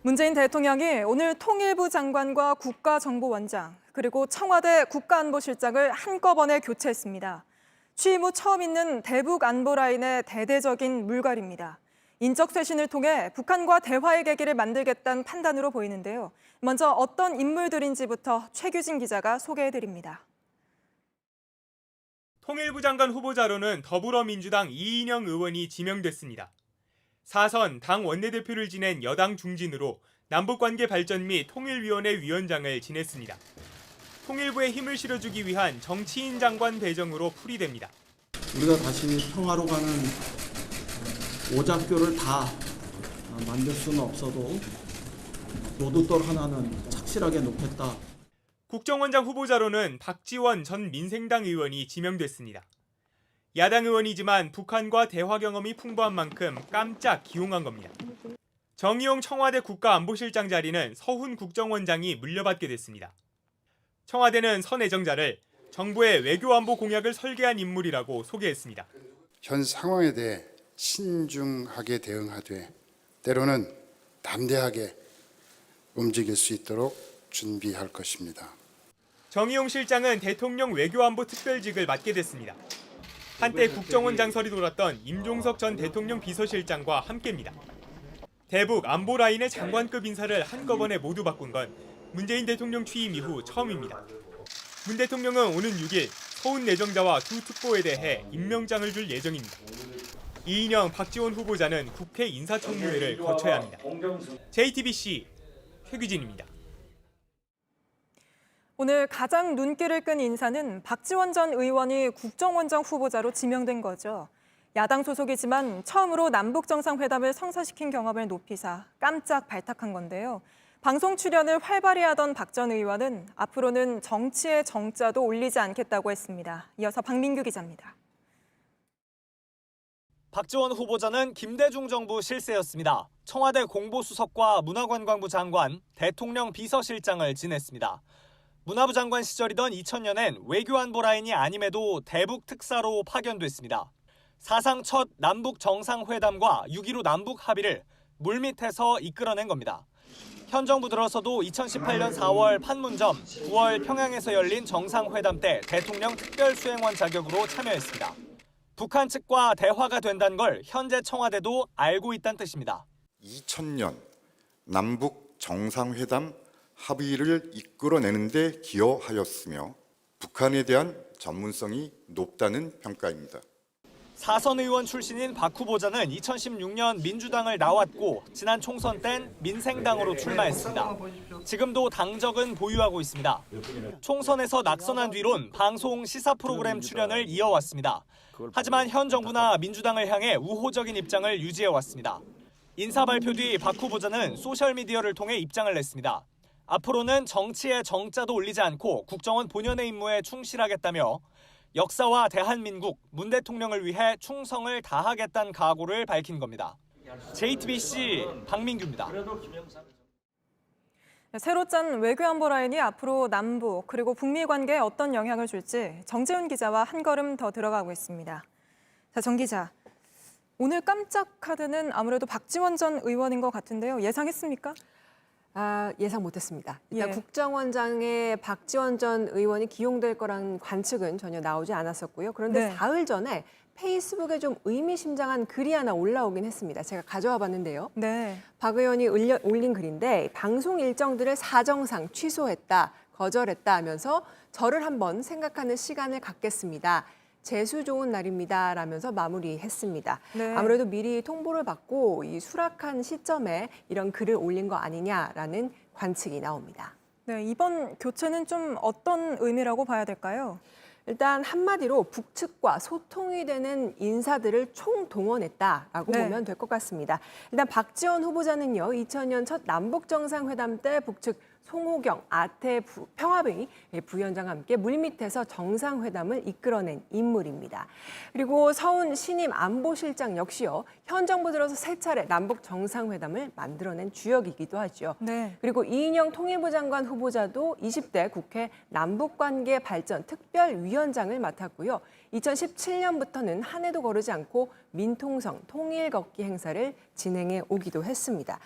문재인 대통령이 오늘 통일부 장관과 국가정보원장, 그리고 청와대 국가안보실장을 한꺼번에 교체했습니다. 취임 후 처음 있는 대북 안보 라인의 대대적인 물갈이입니다. 인적 쇄신을 통해 북한과 대화의 계기를 만들겠다는 판단으로 보이는데요. 먼저 어떤 인물들인지부터 최규진 기자가 소개해드립니다. 통일부 장관 후보자로는 더불어민주당 이인영 의원이 지명됐습니다. 4선 당 원내대표를 지낸 여당 중진으로 남북관계 발전 및 통일위원회 위원장을 지냈습니다. 통일부에 힘을 실어주기 위한 정치인 장관 배정으로 풀이됩니다. 우리가 다시 평화로 가는 오작교를 다 만들 수는 없어도 노두돌 하나는 착실하게 놓겠다. 국정원장 후보자로는 박지원 전 민생당 의원이 지명됐습니다. 야당 의원이지만 북한과 대화 경험이 풍부한 만큼 깜짝 기용한 겁니다. 정의용 청와대 국가안보실장 자리는 서훈 국정원장이 물려받게 됐습니다. 청와대는 서 내정자를 정부의 외교안보 공약을 설계한 인물이라고 소개했습니다. 현 상황에 대해 신중하게 대응하되 때로는 담대하게 움직일 수 있도록 준비할 것입니다. 정의용 실장은 대통령 외교안보 특별직을 맡게 됐습니다. 한때 국정원장 설이 돌았던 임종석 전 대통령 비서실장과 함께입니다. 대북 안보 라인의 장관급 인사를 한꺼번에 모두 바꾼 건 문재인 대통령 취임 이후 처음입니다. 문 대통령은 오는 6일 서훈 내정자와 두 특보에 대해 임명장을 줄 예정입니다. 이인영, 박지원 후보자는 국회 인사청문회를 거쳐야 합니다. JTBC 최규진입니다. 오늘 가장 눈길을 끈 인사는 박지원 전 의원이 국정원장 후보자로 지명된 거죠. 야당 소속이지만 처음으로 남북정상회담을 성사시킨 경험을 높이사 깜짝 발탁한 건데요. 방송 출연을 활발히 하던 박 전 의원은 앞으로는 정치의 정자도 올리지 않겠다고 했습니다. 이어서 박민규 기자입니다. 박지원 후보자는 김대중 정부 실세였습니다. 청와대 공보수석과 문화관광부 장관, 대통령 비서실장을 지냈습니다. 문화부 장관 시절이던 2000년엔 외교안보 라인이 아님에도 대북 특사로 파견됐습니다. 사상 첫 남북 정상회담과 6.15 남북 합의를 물밑에서 이끌어낸 겁니다. 현 정부 들어서도 2018년 4월 판문점, 9월 평양에서 열린 정상회담 때 대통령 특별수행원 자격으로 참여했습니다. 북한 측과 대화가 된다는 걸 현재 청와대도 알고 있다는 뜻입니다. 2000년 남북 정상회담 합의를 이끌어내는 데 기여하였으며 북한에 대한 전문성이 높다는 평가입니다. 사선 의원 출신인 박 후보자는 2016년 민주당을 나왔고 지난 총선 땐 민생당으로 출마했습니다. 지금도 당적은 보유하고 있습니다. 총선에서 낙선한 뒤론 방송 시사 프로그램 출연을 이어왔습니다. 하지만 현 정부나 민주당을 향해 우호적인 입장을 유지해왔습니다. 인사 발표 뒤 박 후보자는 소셜미디어를 통해 입장을 냈습니다. 앞으로는 정치의 정자도 올리지 않고 국정원 본연의 임무에 충실하겠다며 역사와 대한민국, 문 대통령을 위해 충성을 다하겠다는 각오를 밝힌 겁니다. JTBC 박민규입니다. 새로 짠 외교안보 라인이 앞으로 남북 그리고 북미 관계에 어떤 영향을 줄지 정재훈 기자와 한 걸음 더 들어가고 있습니다. 자, 정 기자, 오늘 깜짝 카드는 아무래도 박지원 전 의원인 것 같은데요. 예상했습니까? 예상 못했습니다. 일단 예. 국정원장에 박지원 전 의원이 기용될 거란 관측은 전혀 나오지 않았었고요. 그런데 네. 사흘 전에 페이스북에 좀 의미심장한 글이 하나 올라오긴 했습니다. 제가 가져와 봤는데요. 네. 박 의원이 올린 글인데 방송 일정들을 사정상 취소했다, 거절했다 하면서 저를 한번 생각하는 시간을 갖겠습니다. 재수 좋은 날입니다 라면서 마무리했습니다. 네. 아무래도 미리 통보를 받고 이 수락한 시점에 이런 글을 올린 거 아니냐라는 관측이 나옵니다. 네, 이번 교체는 좀 어떤 의미라고 봐야 될까요? 일단 한마디로 북측과 소통이 되는 인사들을 총동원했다라고 네. 보면 될 것 같습니다. 일단 박지원 후보자는요, 2000년 첫 남북정상회담 때 북측 송호경, 아태 평화회의 부위원장과 함께 물밑에서 정상회담을 이끌어낸 인물입니다. 그리고 서훈 신임 안보실장 역시요, 현 정부 들어서 세 차례 남북 정상회담을 만들어낸 주역이기도 하죠. 네. 그리고 이인영 통일부 장관 후보자도 20대 국회 남북관계 발전 특별위원장을 맡았고요. 2017년부터는 한 해도 거르지 않고 민통성 통일 걷기 행사를 진행해 오기도 했습니다.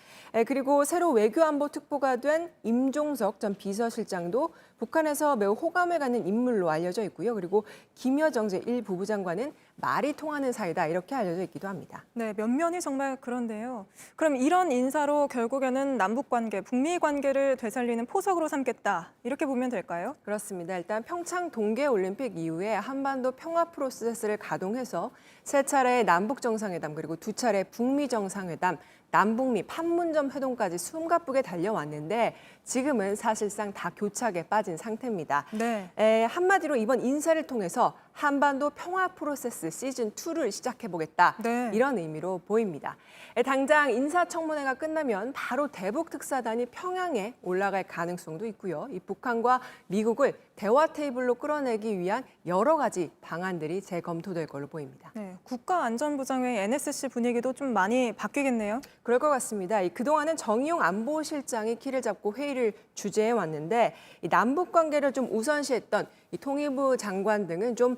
그리고 새로 외교안보 특보가 된 임종석 전 비서실장도 북한에서 매우 호감을 갖는 인물로 알려져 있고요. 그리고 김여정 제1부부장관은 말이 통하는 사이다 이렇게 알려져 있기도 합니다. 네, 면면이 정말 그런데요. 그럼 이런 인사로 결국에는 남북 관계, 북미 관계를 되살리는 포석으로 삼겠다 이렇게 보면 될까요? 그렇습니다. 일단 평창 동계올림픽 이후에 한반도 평화 프로세스를 가동해서 세 차례의 남북 정상회담 그리고 두 차례 북미 정상회담, 남북미 판문점 회동까지 숨가쁘게 달려왔는데 지금은 사실상 다 교착에 빠진 상태입니다. 네. 한마디로 이번 인사를 통해서 한반도 평화 프로세스 시즌2를 시작해보겠다. 네. 이런 의미로 보입니다. 당장 인사청문회가 끝나면 바로 대북 특사단이 평양에 올라갈 가능성도 있고요. 이 북한과 미국을 대화 테이블로 끌어내기 위한 여러 가지 방안들이 재검토될 걸로 보입니다. 네, 국가안전보장회 NSC 분위기도 좀 많이 바뀌겠네요. 그럴 것 같습니다. 그동안은 정의용 안보실장이 키를 잡고 회의를 주재해 왔는데 이 남북 관계를 좀 우선시했던 이 통일부 장관 등은 좀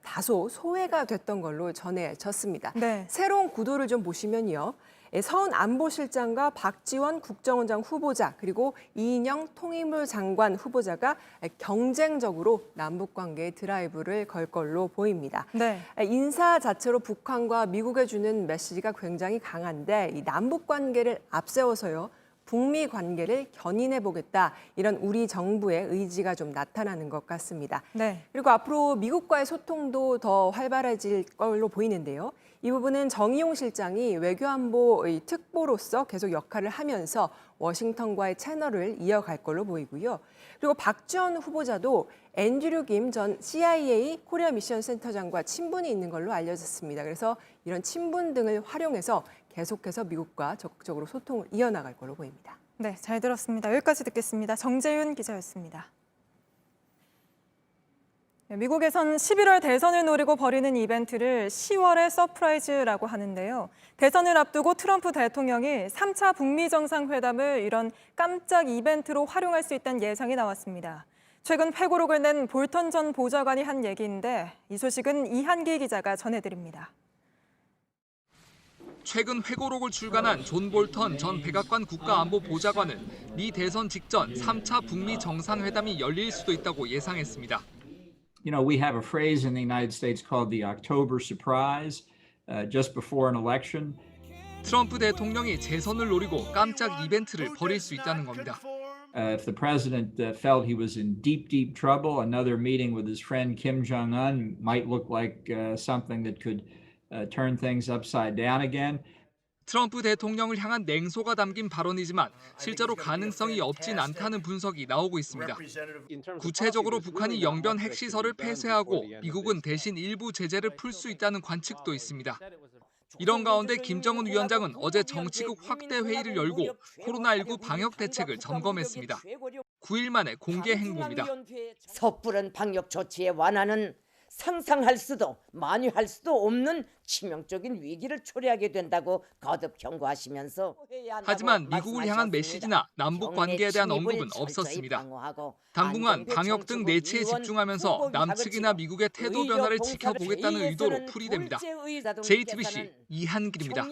다소 소외가 됐던 걸로 전해졌습니다. 네. 새로운 구도를 좀 보시면요. 서훈 안보실장과 박지원 국정원장 후보자 그리고 이인영 통일부 장관 후보자가 경쟁적으로 남북 관계의 드라이브를 걸 걸로 보입니다. 네. 인사 자체로 북한과 미국에 주는 메시지가 굉장히 강한데 이 남북 관계를 앞세워서요. 북미 관계를 견인해 보겠다 이런 우리 정부의 의지가 좀 나타나는 것 같습니다. 네. 그리고 앞으로 미국과의 소통도 더 활발해질 걸로 보이는데요. 이 부분은 정의용 실장이 외교안보 특보로서 계속 역할을 하면서 워싱턴과의 채널을 이어갈 걸로 보이고요. 그리고 박지원 후보자도 앤드류 김 전 CIA 코리아 미션 센터장과 친분이 있는 걸로 알려졌습니다. 그래서 이런 친분 등을 활용해서 계속해서 미국과 적극적으로 소통을 이어나갈 걸로 보입니다. 네, 잘 들었습니다. 여기까지 듣겠습니다. 정재윤 기자였습니다. 미국에선 11월 대선을 노리고 벌이는 이벤트를 10월의 서프라이즈라고 하는데요. 대선을 앞두고 트럼프 대통령이 3차 북미 정상회담을 이런 깜짝 이벤트로 활용할 수 있다는 예상이 나왔습니다. 최근 회고록을 낸 볼턴 전 보좌관이 한 얘기인데 이 소식은 이한기 기자가 전해드립니다. 최근 회고록을 출간한 존 볼턴 전 백악관 국가안보보좌관은 미 대선 직전 3차 북미 정상회담이 열릴 수도 있다고 예상했습니다. You know, we have a phrase in the United States called the October surprise, just before an election. 트럼프 대통령이 재선을 노리고 깜짝 이벤트를 벌일 수 있다는 겁니다. If the president felt he was in deep trouble, another meeting with his friend Kim Jong-un might look like something that could turn things upside down again. 트럼프 대통령을 향한 냉소가 담긴 발언이지만 실제로 가능성이 없진 않다는 분석이 나오고 있습니다. 구체적으로 북한이 영변 핵시설을 폐쇄하고 미국은 대신 일부 제재를 풀 수 있다는 관측도 있습니다. 이런 가운데 김정은 위원장은 어제 정치국 확대 회의를 열고 코로나19 방역 대책을 점검했습니다. 9일 만에 공개 행보입니다. 섣부른 방역 조치의 완화는 상상할 수도 만회할 수도 없는 치명적인 위기를 초래하게 된다고 거듭 경고하시면서 하지만 미국을 향한 메시지나 남북 관계에 대한 언급은 없었습니다. 당분간 방역 등 내치에 집중하면서 남측이나 미국의 태도 변화를 지켜보겠다는 의도로 풀이됩니다. JTBC 이한길입니다.